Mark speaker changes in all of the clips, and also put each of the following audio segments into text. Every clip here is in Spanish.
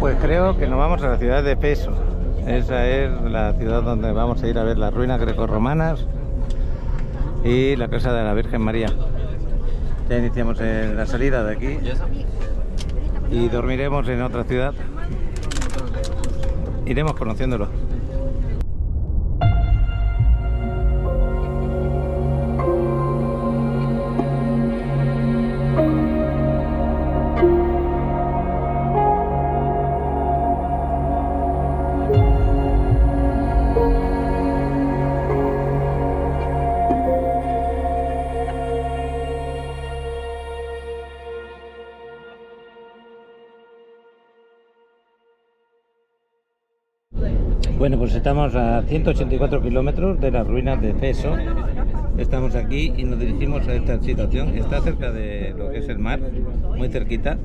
Speaker 1: Pues creo que nos vamos a la ciudad de Efeso. Esa es la ciudad donde vamos a ir a ver las ruinas grecorromanas y la casa de la Virgen María. Ya iniciamos la salida de aquí y dormiremos en otra ciudad. Iremos conociéndolo. Bueno, pues estamos a 184 kilómetros de las ruinas de Efeso. Estamos aquí y nos dirigimos a esta situación. Está cerca de lo que es el mar, muy cerquita.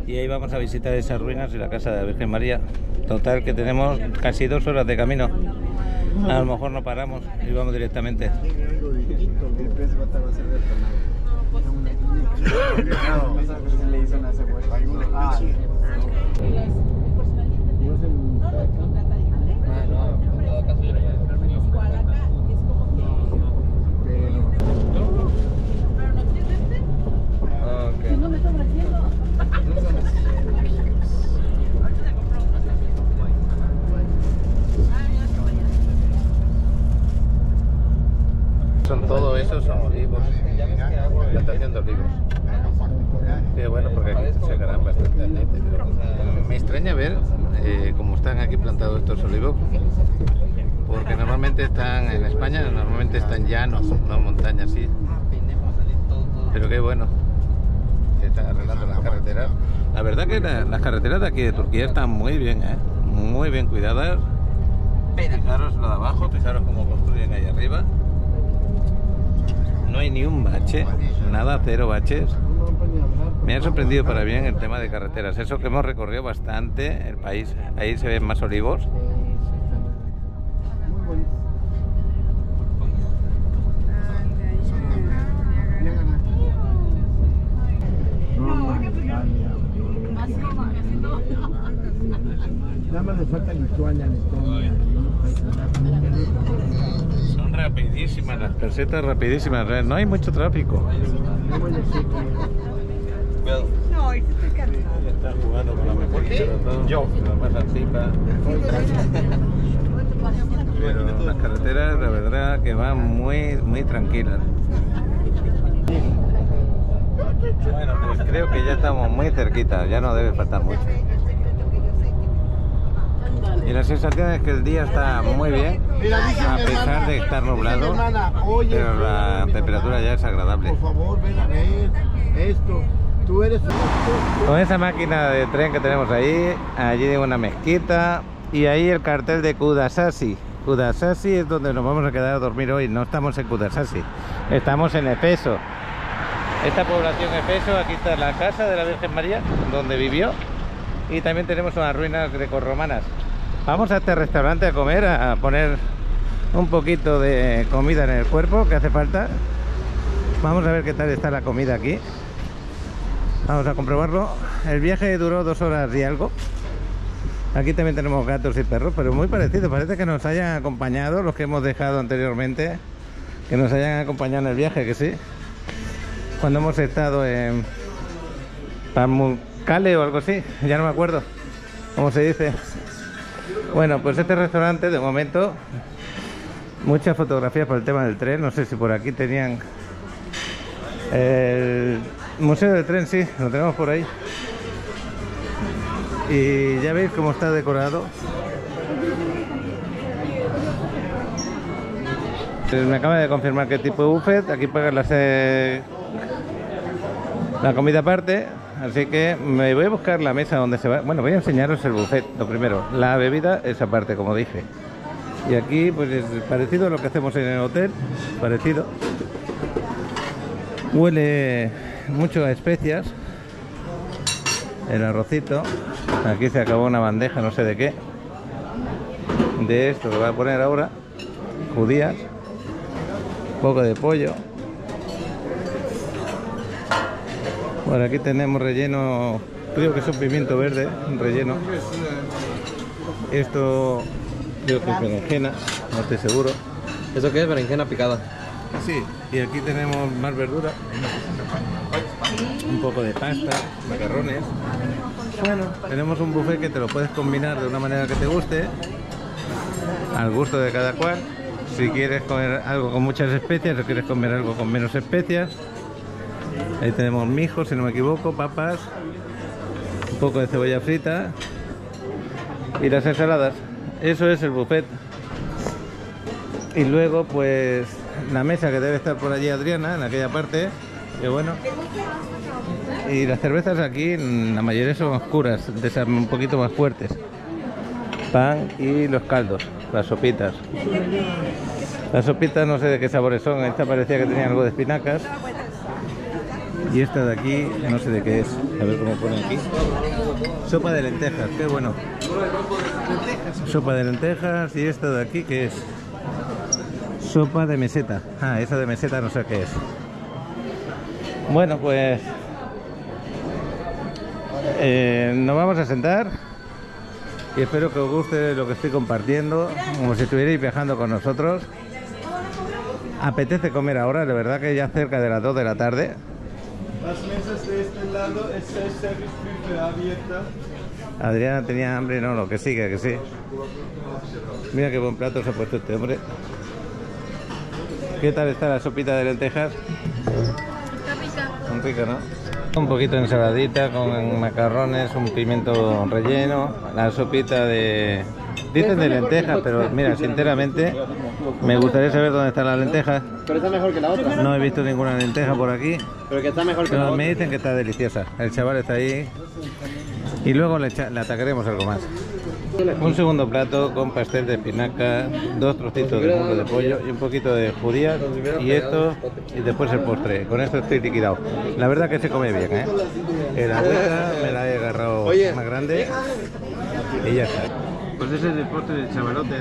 Speaker 1: Y ahí vamos a visitar esas ruinas y la casa de la Virgen María. Total que tenemos casi 2 horas de camino. A lo mejor no paramos y vamos directamente. Todo eso son olivos, plantación de olivos. Qué bueno, porque aquí se sacarán bastante aceite. Me extraña ver cómo están aquí plantados estos olivos, porque normalmente están en España, normalmente están llanos, no en montañas, sí. Pero qué bueno, se están arreglando las carreteras. La verdad que las carreteras de aquí de Turquía están muy bien, muy bien cuidadas. Fijaros lo de abajo, fijaros cómo construyen ahí arriba. No hay ni un bache, nada, 0 baches. Me ha sorprendido para bien el tema de carreteras. Eso que hemos recorrido bastante el país. Ahí se ven más olivos.
Speaker 2: Nada más le falta Lituania,
Speaker 1: Son rapidísimas las casetas, rapidísimas. No hay mucho tráfico.
Speaker 3: No, y se te queda.
Speaker 1: Está jugando con la mejor yo la más pipa. Pero las carreteras, la verdad, que van muy tranquilas. Bueno, pues creo que ya estamos muy cerquita, ya no debe faltar mucho. Y la sensación es que el día está muy bien, a pesar de estar nublado, pero la temperatura ya es agradable.
Speaker 2: Por favor, ven a ver esto. Tú eres...
Speaker 1: Con esa máquina de tren que tenemos ahí, allí hay una mezquita y ahí el cartel de Kudasasi. Kudasasi es donde nos vamos a quedar a dormir hoy. No estamos en Kudasasi, estamos en Efeso. Esta población Efeso, aquí está la casa de la Virgen María, donde vivió, y también tenemos unas ruinas grecorromanas. Vamos a este restaurante a comer, a poner un poquito de comida en el cuerpo que hace falta. Vamos a ver qué tal está la comida aquí. Vamos a comprobarlo. El viaje duró 2 horas y algo. Aquí también tenemos gatos y perros, pero muy parecido. Parece que nos hayan acompañado los que hemos dejado anteriormente, que nos hayan acompañado en el viaje, que sí. Cuando hemos estado en Pamukkale o algo así, ya no me acuerdo cómo se dice. Bueno, pues este restaurante de momento, muchas fotografías por el tema del tren. No sé si por aquí tenían el museo del tren, sí, lo tenemos por ahí. Y ya veis cómo está decorado. Me acaba de confirmar qué tipo de buffet. Aquí pagan la comida aparte. Así que me voy a buscar la mesa donde se va. Bueno, voy a enseñaros el buffet, lo primero. La bebida es aparte, como dije. Y aquí pues es parecido a lo que hacemos en el hotel. Parecido. Huele mucho a especias. El arrocito. Aquí se acabó una bandeja, no sé de qué. De esto que voy a poner ahora. Judías. Un poco de pollo. Por aquí tenemos relleno creo que es un pimiento verde, un relleno. Esto creo que es berenjena, no estoy seguro.
Speaker 4: ¿Eso qué es? Berenjena picada.
Speaker 1: Sí, y aquí tenemos más verdura, un poco de pasta, macarrones. Bueno, tenemos un buffet que te lo puedes combinar de una manera que te guste, al gusto de cada cual. Si quieres comer algo con muchas especias o quieres comer algo con menos especias. Ahí tenemos mijo, si no me equivoco, papas, un poco de cebolla frita y las ensaladas. Eso es el buffet. Y luego pues la mesa que debe estar por allí Adriana, en aquella parte, que bueno. Y las cervezas aquí, la mayoría son oscuras, de esas un poquito más fuertes. Pan y los caldos, las sopitas. Las sopitas no sé de qué sabores son, esta parecía que tenía algo de espinacas. Y esta de aquí, no sé de qué es, a ver cómo pone aquí. Sopa de lentejas, qué bueno. Sopa de lentejas, y esta de aquí, ¿qué es? Sopa de meseta. Ah, esa de meseta no sé qué es. Bueno, pues nos vamos a sentar y espero que os guste lo que estoy compartiendo, como si estuvierais viajando con nosotros. Apetece comer ahora, de verdad que ya cerca de las 2 de la tarde.
Speaker 5: Las mesas de este lado, esta es service buffet abierta.
Speaker 1: Adriana tenía hambre, no, lo que sigue, que sí. Mira qué buen plato se ha puesto este hombre. ¿Qué tal está la sopita de lentejas?
Speaker 3: Está rica.
Speaker 1: Muy rica, ¿no? Un poquito de ensaladita con macarrones, un pimiento relleno, la sopita de... Dicen de lentejas, pero mira, sinceramente me gustaría saber dónde están las lentejas.
Speaker 4: Pero está mejor que la otra.
Speaker 1: No he visto ninguna lenteja por aquí,
Speaker 4: Pero que está mejor que la
Speaker 1: pero
Speaker 4: otra.
Speaker 1: me dicen que está deliciosa. El chaval está ahí y luego le atacaremos algo más. Un segundo plato con pastel de espinaca, 2 trocitos de muslo de pollo y un poquito de judías y esto, y después el postre. Con esto estoy liquidado. La verdad que se come bien, ¿eh? La agüita me la he agarrado más grande y ya está. Pues ese es el postre del chavalote.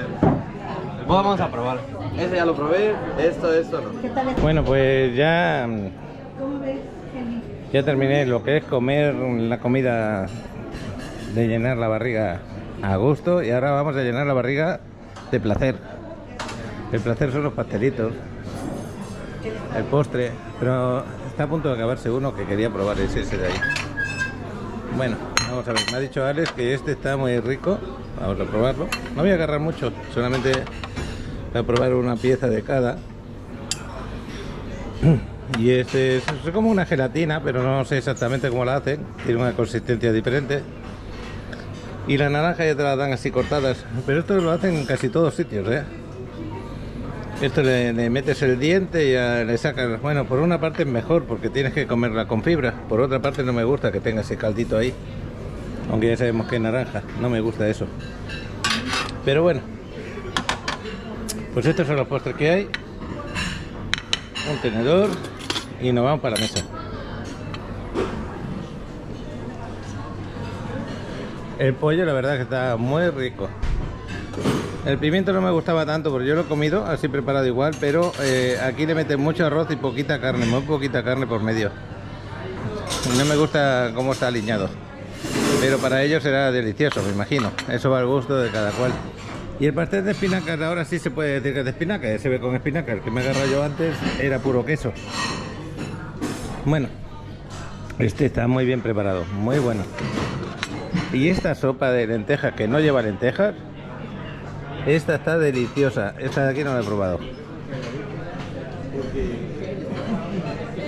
Speaker 4: Vamos a probar. Ese ya lo probé, esto no.
Speaker 1: Bueno, pues ya terminé lo que es comer la comida de llenar la barriga a gusto, y ahora vamos a llenar la barriga de placer. El placer son los pastelitos, el postre, pero está a punto de acabarse uno que quería probar, es ese de ahí. Bueno, vamos a ver, me ha dicho Alex que este está muy rico, vamos a probarlo. No voy a agarrar mucho, solamente voy a probar una pieza de cada. Y este es como una gelatina, pero no sé exactamente cómo la hacen, tiene una consistencia diferente. Y la naranja ya te la dan así cortadas, pero esto lo hacen en casi todos sitios, ¿eh? Esto le metes el diente y ya le sacas. Bueno, por una parte es mejor porque tienes que comerla con fibra, por otra parte no me gusta que tenga ese caldito ahí, aunque ya sabemos que es naranja, no me gusta eso. Pero bueno, pues estos son los postres que hay. Un tenedor y nos vamos para la mesa. El pollo la verdad que está muy rico. El pimiento no me gustaba tanto porque yo lo he comido así preparado igual, pero aquí le meten mucho arroz y poquita carne, muy poquita carne por medio. No me gusta cómo está aliñado, pero para ellos será delicioso, me imagino. Eso va al gusto de cada cual. Y el pastel de espinacas ahora sí se puede decir que es de espinaca, ya se ve con espinaca. El que me agarré yo antes era puro queso. Bueno, este está muy bien preparado, muy bueno. Y esta sopa de lentejas que no lleva lentejas, esta está deliciosa. Esta de aquí no la he probado.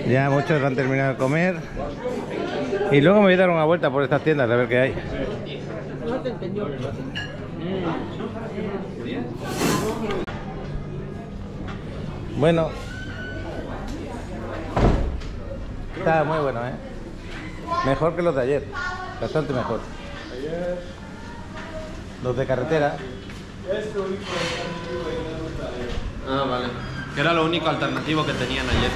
Speaker 1: Ya muchos han terminado de comer y luego me voy a dar una vuelta por estas tiendas a ver qué hay. Bueno, está muy bueno, ¿eh? Mejor que los de ayer, bastante mejor. Los de carretera.
Speaker 4: Ah, vale. Que era lo único alternativo que tenían ayer.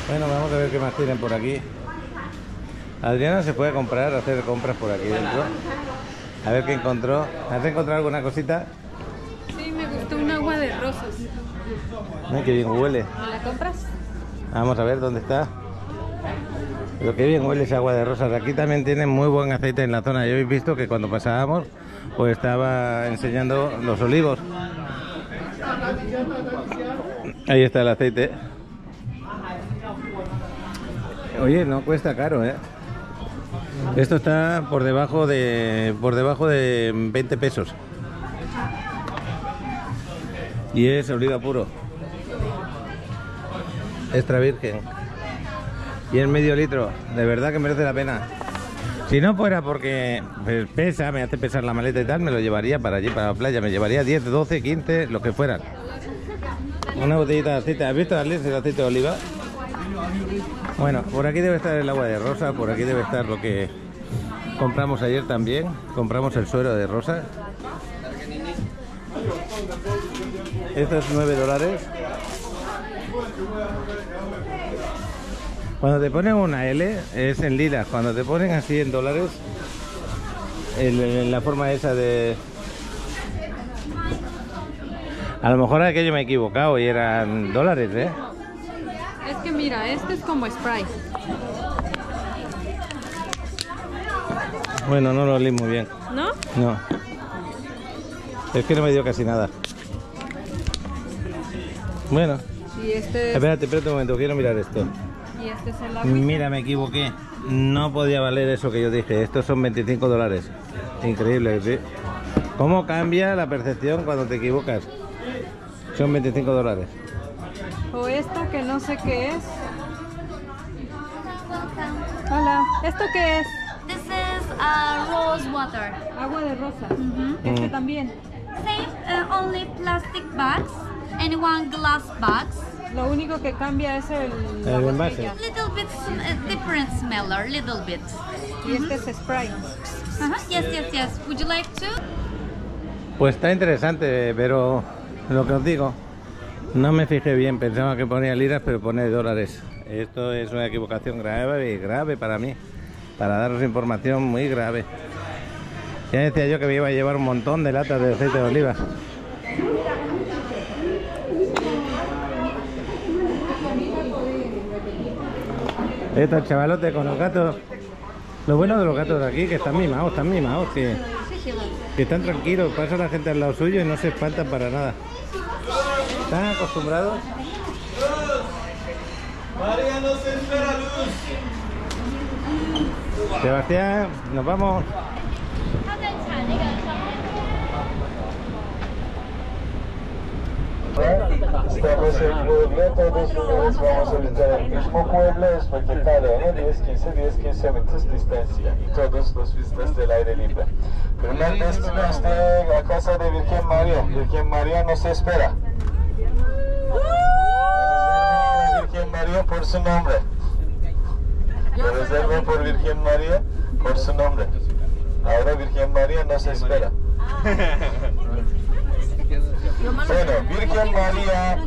Speaker 1: Bueno, vamos a ver qué más tienen por aquí. Adriana se puede comprar, hacer compras por aquí dentro. A ver qué encontró. ¿Has encontrado alguna cosita?
Speaker 3: Sí, me gustó un agua de rosas.
Speaker 1: Ay, qué bien huele.
Speaker 3: ¿Me la compras?
Speaker 1: Vamos a ver dónde está. Pero qué bien huele esa agua de rosas. Aquí también tienen muy buen aceite en la zona. Yo habéis visto que cuando pasábamos, pues estaba enseñando los olivos. Ahí está el aceite. Oye, no cuesta caro, ¿eh? Esto está por debajo de 20 pesos. Y es oliva puro. Extra virgen. Y en medio litro. De verdad que merece la pena. Si no fuera porque pues, pesa, me hace pesar la maleta y tal, me lo llevaría para allí, para la playa. Me llevaría 10, 12, 15, lo que fueran. Una botellita de aceite. ¿Has visto, Alex, el aceite de oliva? Bueno, por aquí debe estar el agua de rosa. Por aquí debe estar lo que compramos ayer también. Compramos el suero de rosa. Estos $9. Cuando te ponen una L es en liras. Cuando te ponen así en dólares, en la forma esa de... A lo mejor aquello me he equivocado y eran dólares, ¿eh?
Speaker 3: Es que mira, este es como Sprite.
Speaker 1: Bueno, no lo olí muy bien.
Speaker 3: ¿No?
Speaker 1: No. Es que no me dio casi nada. Bueno.
Speaker 3: Y este es,
Speaker 1: Espérate un momento, quiero mirar esto.
Speaker 3: y este es el agua.
Speaker 1: Mira, me equivoqué. No podía valer eso que yo dije. Estos son $25. Increíble, ¿sí? ¿Cómo cambia la percepción cuando te equivocas? Son $25.
Speaker 3: O esta que no sé qué es. Hola, ¿esto qué es?
Speaker 6: This is rose water.
Speaker 3: Agua de rosa. Este también.
Speaker 6: Same, only plastic bags and one glass bags.
Speaker 3: Lo único que cambia es la
Speaker 1: El envase.
Speaker 3: botella.
Speaker 6: Little bit different smeller, little bit.
Speaker 3: Y este es Sprite.
Speaker 6: Yes, yes, yes. Would you like to?
Speaker 1: Pues está interesante, pero lo que os digo, no me fijé bien. Pensaba que ponía liras, pero pone dólares. Esto es una equivocación grave para mí. Para daros información muy grave. Ya decía yo que me iba a llevar un montón de latas de aceite de oliva. Estos chavalotes con los gatos. Lo bueno de los gatos de aquí que están mimados, que están tranquilos, pasa la gente al lado suyo y no se espantan para nada. Están acostumbrados.
Speaker 5: María, no se espera luz.
Speaker 1: Sebastián, nos vamos.
Speaker 7: Estamos en pueblo, todos unidos vamos a visitar el mismo pueblo, es porque cada uno 10-15 minutos distancia y todos los visitas del aire libre. Primer destino es de la casa de Virgen María. Virgen María nos espera. Virgen María por su nombre. Reserva por Virgen María por su nombre. Ahora Virgen María nos espera. Bueno, Virgen María,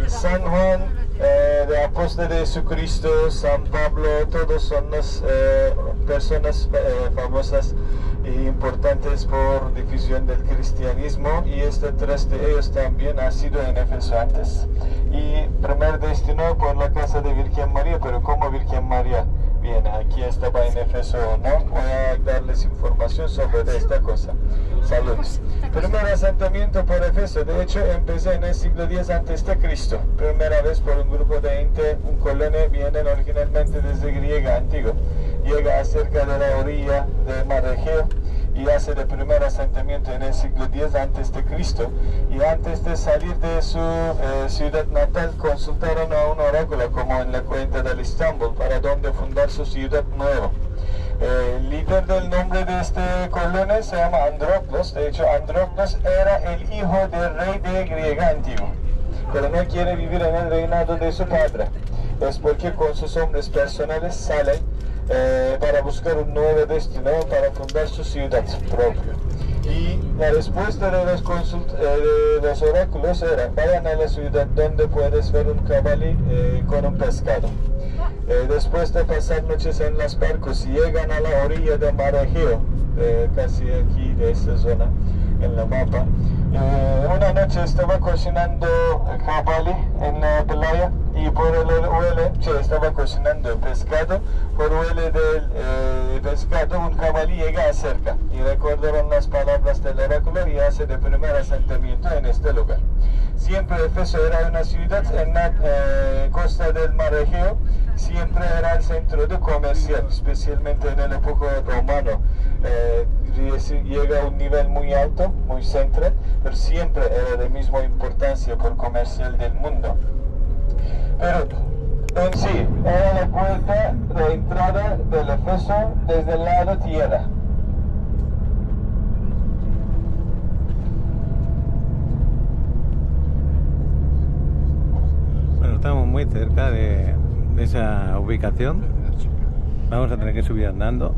Speaker 7: San Juan, de Apóstol de Jesucristo, San Pablo, todos son las personas famosas e importantes por difusión del cristianismo, y tres de ellos también han sido en Éfeso antes. Y primer destino por la casa de Virgen María, pero ¿cómo Virgen María viene? Aquí estaba en Éfeso, ¿no? Voy a darles información sobre esta cosa. Salud. Primer asentamiento por Éfeso, de hecho, empezó en el siglo X a.C. Primera vez por un grupo de gente, un colono, vienen originalmente desde Griega antigua. Llega cerca de la orilla del Mar Egeo y hace el primer asentamiento en el siglo X a.C. Y antes de salir de su ciudad natal, consultaron a un oráculo, como en la cuenta del Istambul, para dónde fundar su ciudad nueva. El líder del nombre de este colono se llama Andróclos. De hecho, Andróclos era el hijo del rey de Griega antigua, pero no quiere vivir en el reinado de su padre. Es porque con sus hombres personales salen para buscar un nuevo destino, para fundar su ciudad propia. Y la respuesta de los oráculos era: vayan a la ciudad donde puedes ver un caballo con un pescado. Después de pasar noches en los barcos, llegan a la orilla del Mar Egeo, casi aquí de esta zona. en la mapa. Una noche estaba cocinando jabalí en la playa y por el huele, estaba cocinando pescado, por huele del pescado un jabalí llega cerca y recordaron las palabras del oráculo y hace de primer asentamiento en este lugar. Siempre Éfeso era una ciudad en la costa del mar Egeo, siempre era el centro de comercial, especialmente en la época romana. Llega a un nivel muy alto, muy central, pero siempre era de misma importancia por comercial del mundo. Pero en sí, era la puerta de entrada del Éfeso desde el lado tierra.
Speaker 1: Bueno, estamos muy cerca de esa ubicación. Vamos a tener que subir andando.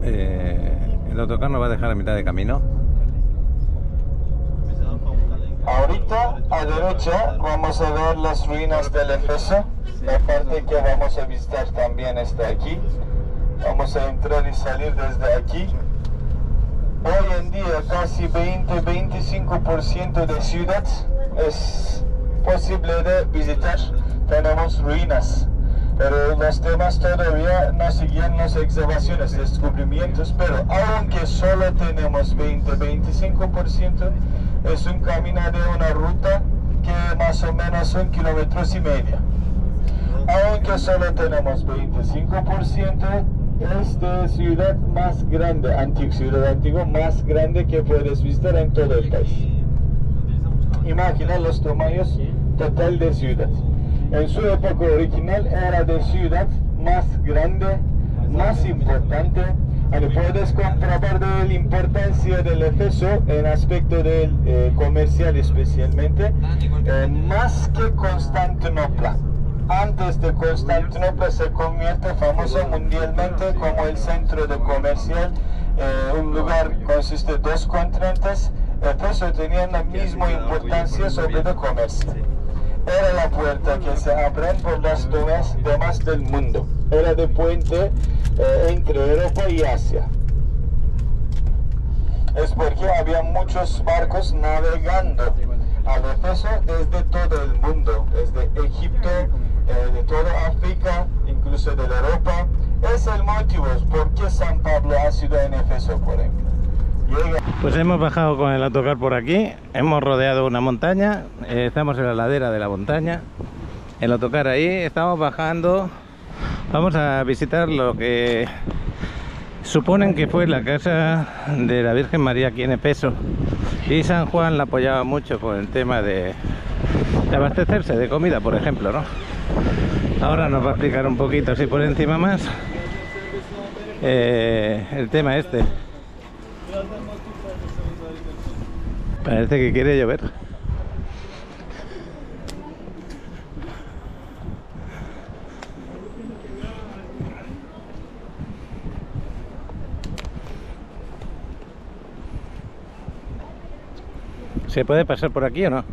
Speaker 1: El autocar nos va a dejar a mitad de camino.
Speaker 7: Ahorita a derecha vamos a ver las ruinas del Éfeso. La parte que vamos a visitar también está aquí. Vamos a entrar y salir desde aquí. Hoy en día casi 20-25% de ciudad es posible de visitar. Tenemos ruinas, pero los demás todavía no siguen las excavaciones, descubrimientos, pero aunque solo tenemos 20-25%, es un camino de una ruta que más o menos son 1,5 kilómetros. Aunque solo tenemos 25%, es la ciudad más grande, ciudad antigua más grande que puedes visitar en todo el país. Imagina los tamaños total de ciudad. En su época original era de ciudad más grande, más importante, y puedes comprobar de la importancia del Éfeso en aspecto del comercial especialmente, más que Constantinopla. Antes de Constantinopla se convierte famoso mundialmente como el centro de comercial, un lugar que consiste de 2 continentes. Éfeso tenía la misma importancia sobre el comercio. Era la puerta que se abren por las demás del mundo. Era de puente entre Europa y Asia. Es porque había muchos barcos navegando al Éfeso desde todo el mundo, desde Egipto, de toda África, incluso de Europa. Es el motivo por qué San Pablo ha sido en Éfeso, por ejemplo.
Speaker 1: Pues hemos bajado con el autocar por aquí, hemos rodeado una montaña, estamos en la ladera de la montaña, el autocar ahí, estamos bajando, vamos a visitar lo que suponen que fue la casa de la Virgen María aquí en Éfeso, y San Juan la apoyaba mucho con el tema de abastecerse de comida, por ejemplo, ¿no? Ahora nos va a explicar un poquito así por encima más el tema este. Parece que quiere llover. ¿Se puede pasar por aquí o no?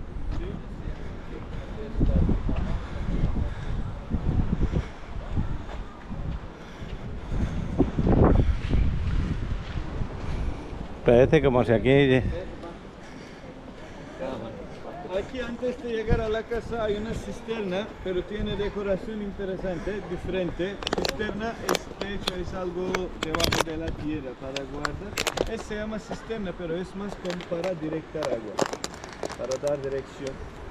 Speaker 1: Parece como si aquí...
Speaker 5: Aquí antes de llegar a la casa hay una cisterna, pero tiene decoración interesante, diferente. Cisterna de hecho es algo debajo de la tierra para guardar. Se llama cisterna, pero es más como para directar agua, para dar dirección.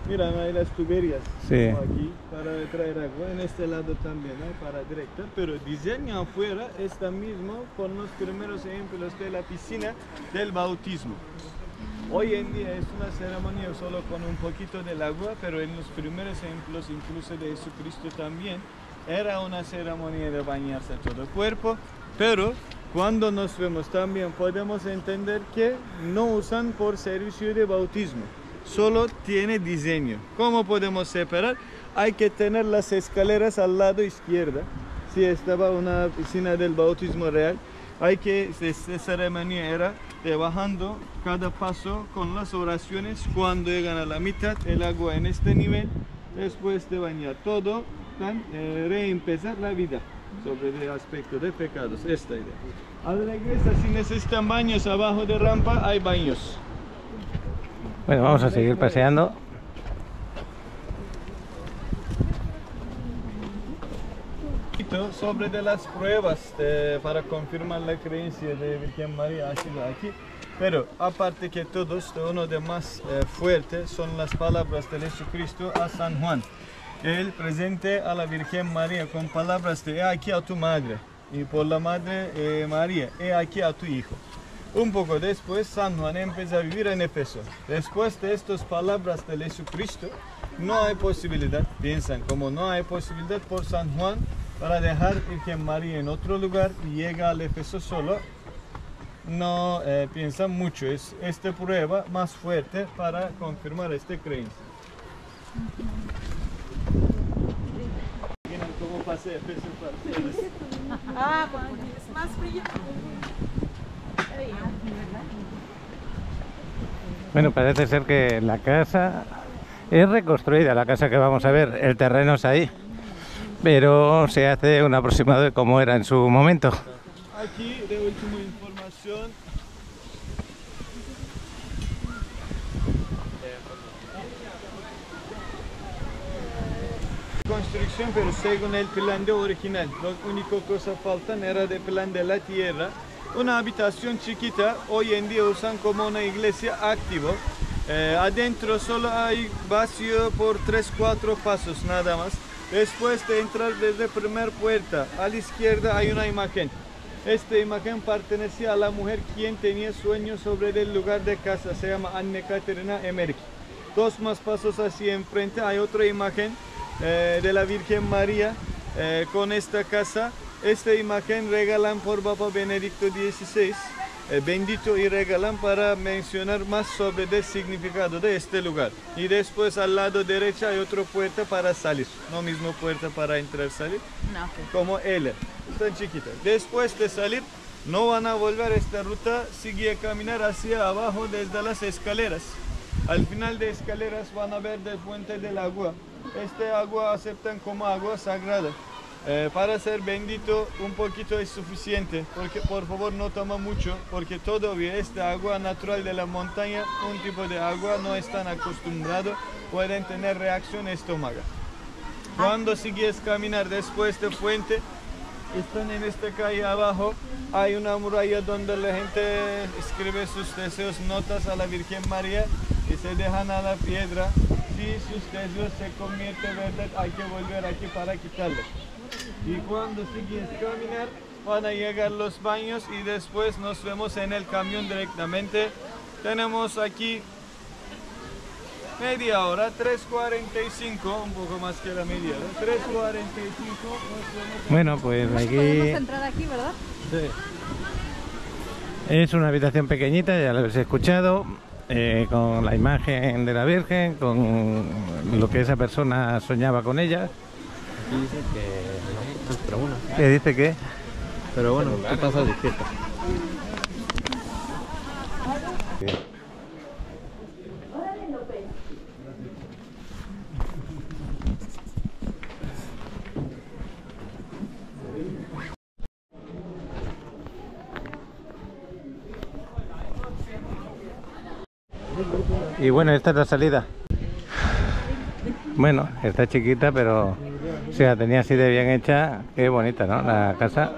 Speaker 5: Mira, hay las tuberías,
Speaker 1: sí,
Speaker 5: aquí para traer agua, en este lado también para directar, pero el diseño afuera está mismo con los primeros ejemplos de la piscina del bautismo. Hoy en día es una ceremonia solo con un poquito del agua, pero en los primeros ejemplos, incluso de Jesucristo también, era una ceremonia de bañarse todo el cuerpo, pero cuando nos vemos también podemos entender que no usan por servicio de bautismo, solo tiene diseño. ¿Cómo podemos separar? Hay que tener las escaleras al lado izquierdo. Si estaba una piscina del bautismo real, hay que, esta ceremonia era de bajando cada paso con las oraciones. Cuando llegan a la mitad, el agua en este nivel, después de bañar todo, reempezar la vida sobre el aspecto de pecados, esta idea. Al regreso, si necesitan baños abajo de rampa, hay baños.
Speaker 1: Bueno, vamos a seguir paseando.
Speaker 5: Sobre de las pruebas para confirmar la creencia de Virgen María ha sido aquí. Pero aparte que todos, uno de más fuerte son las palabras de Jesucristo a San Juan. Él presente a la Virgen María con palabras de: he aquí a tu madre, y por la madre María, he aquí a tu hijo. Un poco después, San Juan empieza a vivir en Éfeso. Después de estas palabras de Jesucristo, no hay posibilidad, piensan, como no hay posibilidad por San Juan para dejar Virgen María en otro lugar y llega al Éfeso solo, no piensan mucho. Es esta prueba más fuerte para confirmar esta creencia. Miren cómo pasé Éfeso para ustedes.
Speaker 3: Ah, es más frío.
Speaker 1: Bueno, parece ser que la casa es reconstruida, la casa que vamos a ver. El terreno es ahí, pero se hace un aproximado de cómo era en su momento.
Speaker 5: Aquí, de última información, construcción, pero según el plan de original. La única cosa faltan era el plan de la tierra. Una habitación chiquita, hoy en día usan como una iglesia activa. Adentro solo hay vacío por 3-4 pasos nada más. Después de entrar desde la primera puerta, a la izquierda hay una imagen. Esta imagen pertenecía a la mujer quien tenía sueños sobre el lugar de casa, se llama Anne Caterina Emmerich. 2 más pasos hacia enfrente hay otra imagen de la Virgen María con esta casa. Esta imagen regalan por Papa Benedicto XVI, bendito, y regalan para mencionar más sobre el significado de este lugar. Y después al lado derecho hay otra puerta para salir, no mismo puerta para entrar y salir, no, okay, como L, tan chiquita. Después de salir no van a volver esta ruta, sigue a caminar hacia abajo desde las escaleras. Al final de escaleras van a ver el fuente del agua. Este agua aceptan como agua sagrada. Para ser bendito un poquito es suficiente, porque por favor no toma mucho, porque todavía esta agua natural de la montaña, un tipo de agua no están acostumbrados, pueden tener reacción estómago. Cuando sigues caminar después de fuente, están en esta calle abajo, hay una muralla donde la gente escribe sus deseos, notas a la Virgen María y se dejan a la piedra. Si sus deseos se convierten en verdad, hay que volver aquí para quitarlos. Y cuando sigues caminar van a llegar los baños y después nos vemos en el camión directamente. Tenemos aquí media hora, 3:45, un poco más que la media hora, 3:45.
Speaker 1: Bueno, pues aquí...
Speaker 3: Podemos entrar aquí, ¿verdad?
Speaker 5: Sí.
Speaker 1: Es una habitación pequeñita, ya lo habéis escuchado, con la imagen de la Virgen, con lo que esa persona soñaba con ella.
Speaker 4: Dice que no, pero bueno.
Speaker 1: ¿Qué dice qué?
Speaker 4: Pero bueno, ¿qué pasa de fiesta?
Speaker 1: Y bueno, esta es la salida. Bueno, está chiquita, pero si la tenía así de bien hecha, qué bonita, ¿no? La casa.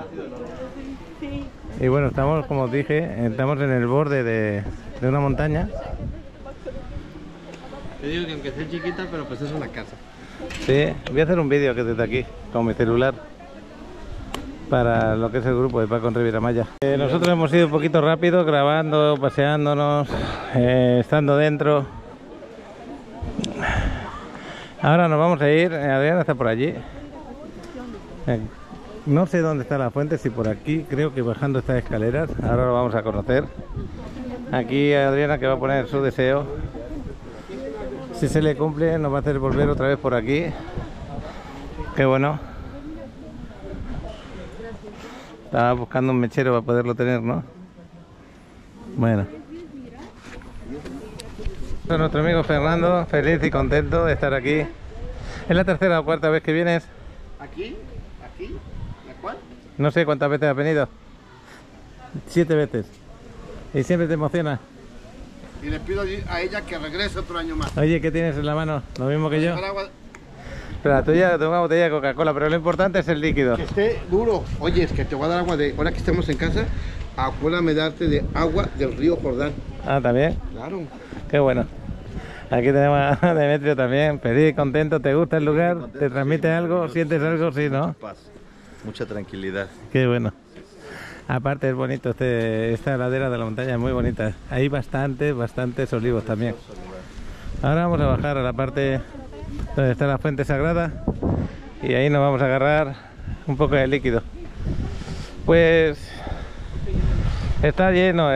Speaker 1: Y bueno, estamos, como os dije, estamos en el borde de una montaña.
Speaker 4: Te digo que aunque sea chiquita, pero pues es una casa.
Speaker 1: Sí, voy a hacer un vídeo que desde aquí, con mi celular, para lo que es el grupo de Paco en Riviera Maya. Nosotros hemos ido un poquito rápido, grabando, paseándonos, estando dentro. Ahora nos vamos a ir, Adriana está por allí. No sé dónde está la fuente, si por aquí, creo que bajando estas escaleras. Ahora lo vamos a conocer. Aquí Adriana, que va a poner su deseo. Si se le cumple, nos va a hacer volver otra vez por aquí. Qué bueno. Estaba buscando un mechero para poderlo tener, ¿no? Bueno. Nuestro amigo Fernando, feliz y contento de estar aquí. ¿Es la tercera o cuarta vez que vienes?
Speaker 2: ¿Aquí? ¿La cuál?
Speaker 1: No sé cuántas veces has venido. 7 veces. Y siempre te emociona.
Speaker 2: Y le pido a ella que regrese otro año más.
Speaker 1: Oye, ¿qué tienes en la mano? ¿Lo mismo que yo?
Speaker 2: Para agua-
Speaker 1: Pero la tuya, tengo una botella de Coca-Cola, pero lo importante es el líquido.
Speaker 2: Que esté duro. Oye, es que te voy a dar agua de... Ahora que estamos en casa, acuérdame darte de agua del río Jordán.
Speaker 1: Ah, ¿también?
Speaker 2: Claro.
Speaker 1: Qué bueno. Aquí tenemos a Demetrio también. Feliz, contento, ¿te gusta el lugar? ¿Te transmite algo? ¿Sientes algo? Sí, ¿no?
Speaker 4: Paz, mucha tranquilidad.
Speaker 1: Qué bueno. Aparte es bonito esta ladera de la montaña, es muy bonita. Hay bastantes olivos también. Ahora vamos a bajar a la parte donde está la fuente sagrada y ahí nos vamos a agarrar un poco de líquido. Pues está lleno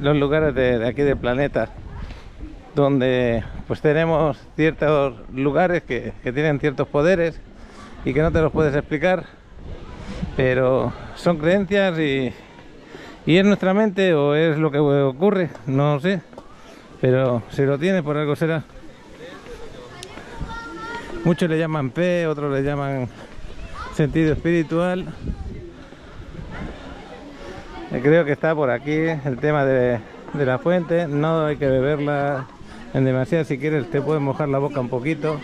Speaker 1: los lugares de aquí del planeta, donde pues tenemos ciertos lugares que tienen ciertos poderes y que no te los puedes explicar, pero son creencias y es nuestra mente o es lo que ocurre, no sé, pero si lo tiene por algo será. Muchos le llaman fe, otros le llaman sentido espiritual. Creo que está por aquí el tema de la fuente. No hay que beberla en demasiado, si quieres te puedes mojar la boca un poquito.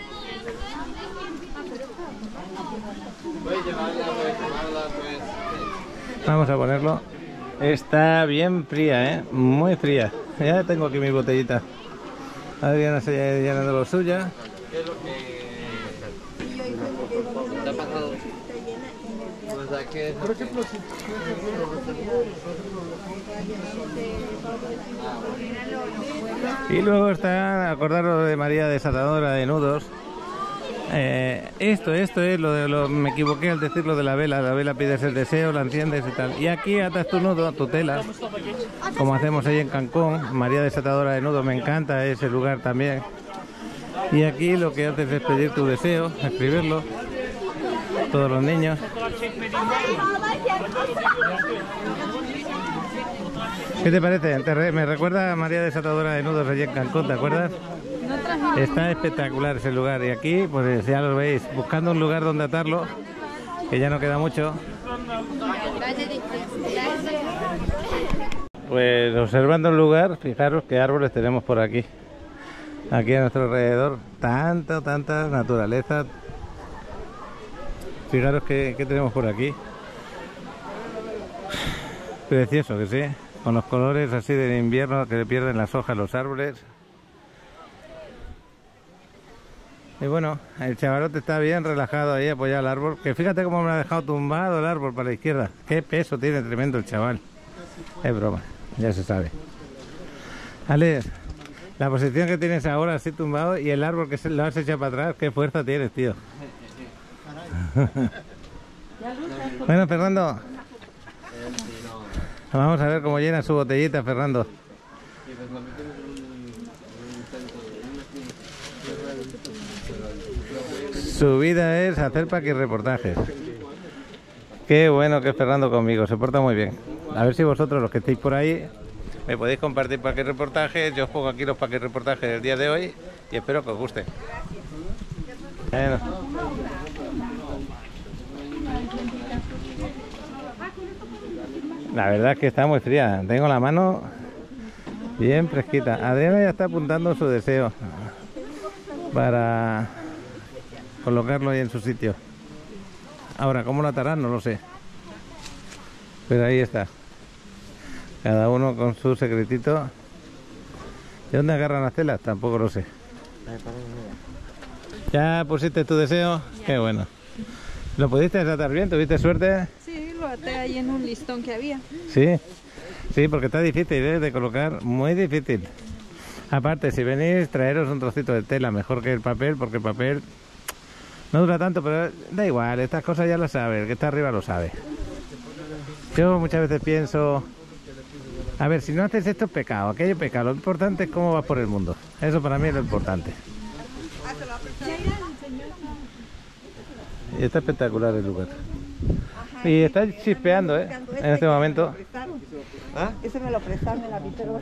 Speaker 1: Vamos a ponerlo. Está bien fría, muy fría. Ya tengo aquí mi botellita. Adriana se ha llenando lo suya.
Speaker 4: ¿Qué es lo que te ha pasado? O sea, ¿qué es? Por ejemplo,
Speaker 1: Y luego está, acordaros de María Desatadora de Nudos. Esto es me equivoqué al decir lo de la vela pides el deseo, la enciendes y tal. Y aquí atas tu nudo, tu tela, como hacemos ahí en Cancún. María Desatadora de Nudos, me encanta ese lugar también. Y aquí lo que haces es pedir tu deseo, escribirlo, todos los niños. ¿Qué te parece? Me recuerda a María Desatadora de Nudos allí en Cancún, ¿te acuerdas? Está espectacular ese lugar y aquí pues ya lo veis, buscando un lugar donde atarlo, que ya no queda mucho. Pues observando el lugar, fijaros qué árboles tenemos por aquí. Aquí a nuestro alrededor, tanta naturaleza. Fijaros qué tenemos por aquí. Precioso que sí, con los colores así del invierno que le pierden las hojas los árboles. Y bueno, el chavalote está bien relajado ahí apoyado al árbol. Que fíjate cómo me ha dejado tumbado el árbol para la izquierda. Qué peso tiene tremendo el chaval. Es broma, ya se sabe. Ale, la posición que tienes ahora así tumbado y el árbol que lo has echado para atrás, qué fuerza tienes, tío. Bueno, Fernando. Vamos a ver cómo llena su botellita, Fernando. Su vida es hacer paquirreportajes. Qué bueno que es Fernando conmigo, se porta muy bien. A ver si vosotros, los que estéis por ahí, me podéis compartir paquirreportajes. Yo os pongo aquí los paquirreportajes del día de hoy y espero que os guste. Bueno. La verdad es que está muy fría. Tengo la mano bien fresquita. Adriana ya está apuntando su deseo para colocarlo ahí en su sitio. Ahora, ¿cómo lo atarán? No lo sé. Pero ahí está. Cada uno con su secretito. ¿De dónde agarran las telas? Tampoco lo sé. ¿Ya pusiste tu deseo? Qué bueno. ¿Lo pudiste desatar bien? ¿Tuviste suerte?
Speaker 3: Sí, lo até ahí en un listón que había.
Speaker 1: Sí. Sí, porque está difícil de colocar. Muy difícil. Aparte, si venís, traeros un trocito de tela mejor que el papel, porque el papel no dura tanto, pero da igual, estas cosas ya las sabe, el que está arriba lo sabe. Yo muchas veces pienso, a ver, si no haces esto es pecado, aquello es pecado, lo importante es cómo vas por el mundo. Eso para mí es lo importante. Y está espectacular el lugar. Y está chispeando, en este momento.
Speaker 8: ¿Ah? Ese me lo prestaron en la pizarra.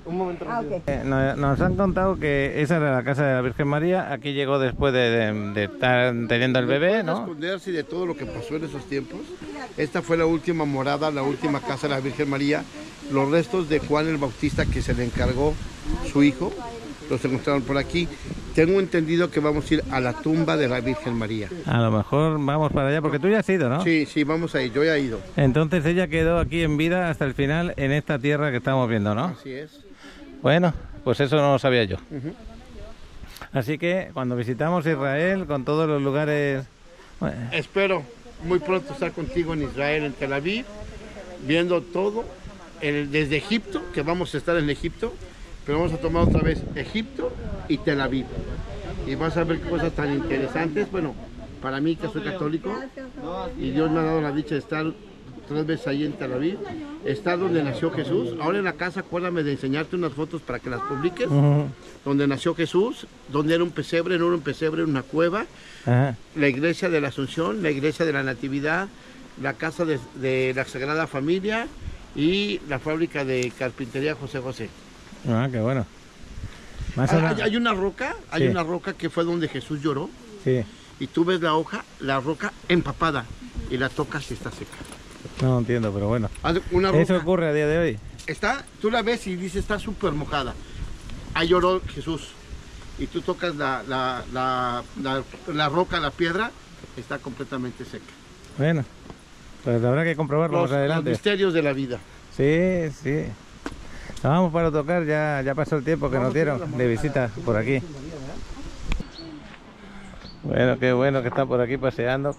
Speaker 4: Un momento.
Speaker 8: Ah, ok.
Speaker 1: Nos han contado que esa era la casa de la Virgen María. Aquí llegó después de estar teniendo el bebé, ¿no?
Speaker 2: Esconderse de todo lo que pasó en esos tiempos. Esta fue la última morada, la última casa de la Virgen María. Los restos de Juan el Bautista, que se le encargó su hijo, los encontraron por aquí. Tengo entendido que vamos a ir a la tumba de la Virgen María.
Speaker 1: A lo mejor vamos para allá, porque tú ya has ido, ¿no?
Speaker 2: Sí, sí, vamos a ir, yo ya he ido.
Speaker 1: Entonces ella quedó aquí en vida hasta el final en esta tierra que estamos viendo, ¿no?
Speaker 2: Así es.
Speaker 1: Bueno, pues eso no lo sabía yo. Así que cuando visitamos Israel, con todos los lugares... Bueno,
Speaker 2: espero muy pronto estar contigo en Israel, en Tel Aviv, viendo todo, desde Egipto, que vamos a estar en Egipto, pero vamos a tomar otra vez Egipto y Tel Aviv. Y vas a ver cosas tan interesantes. Bueno, para mí que soy católico y Dios me ha dado la dicha de estar 3 veces ahí en Tel Aviv, estar donde nació Jesús. Ahora en la casa acuérdame de enseñarte unas fotos para que las publiques, donde nació Jesús, donde era un pesebre, no era un pesebre, era una cueva. La iglesia de la Asunción, la iglesia de la Natividad, la casa de la Sagrada Familia y la fábrica de carpintería José José.
Speaker 1: Ah, qué bueno.
Speaker 2: Hay una roca,
Speaker 1: sí,
Speaker 2: una roca que fue donde Jesús lloró.
Speaker 1: Sí.
Speaker 2: Y tú ves la roca empapada y la tocas y está seca.
Speaker 1: No entiendo, pero bueno.
Speaker 2: Una roca,
Speaker 1: ¿eso ocurre a día de hoy?
Speaker 2: tú la ves y dices está súper mojada. Ahí lloró Jesús. Y tú tocas la roca, la piedra, está completamente seca.
Speaker 1: Bueno, pues habrá que comprobarlo más adelante.
Speaker 2: Los misterios de la vida.
Speaker 1: Sí, sí. Vamos para tocar, ya pasó el tiempo que nos dieron de visita por aquí. Bueno, qué bueno que está por aquí paseando.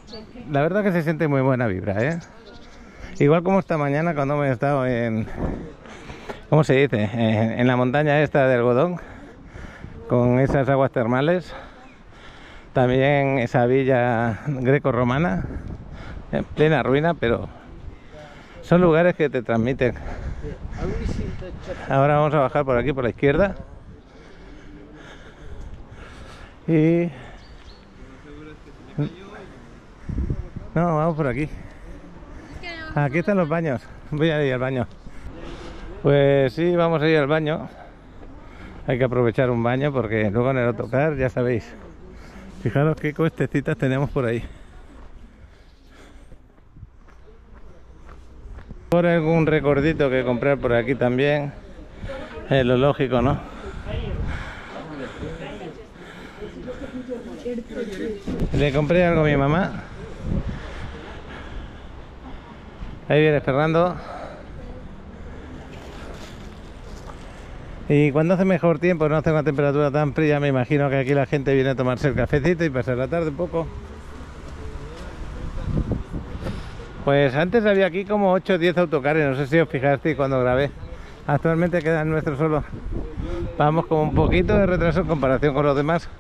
Speaker 1: La verdad que se siente muy buena vibra, ¿eh? Igual como esta mañana cuando me he estado en... ¿cómo se dice? En la montaña esta de algodón, con esas aguas termales. También esa villa greco-romana, en plena ruina, pero son lugares que te transmiten. Ahora vamos a bajar por aquí, por la izquierda. Y... no, vamos por aquí. Aquí están los baños. Voy a ir al baño. Pues sí, vamos a ir al baño. Hay que aprovechar un baño porque luego en el autocar, ya sabéis. Fijaros qué cuestecitas tenemos por ahí. Por algún recordito que comprar por aquí también. Es lo lógico, ¿no? Le compré algo a mi mamá. Ahí viene Fernando. Y cuando hace mejor tiempo, no hace una temperatura tan fría, me imagino que aquí la gente viene a tomarse el cafecito y pasar la tarde un poco. Pues antes había aquí como 8 o 10 autocares, no sé si os fijasteis cuando grabé. Actualmente quedan nuestros solo. Vamos con un poquito de retraso en comparación con los demás.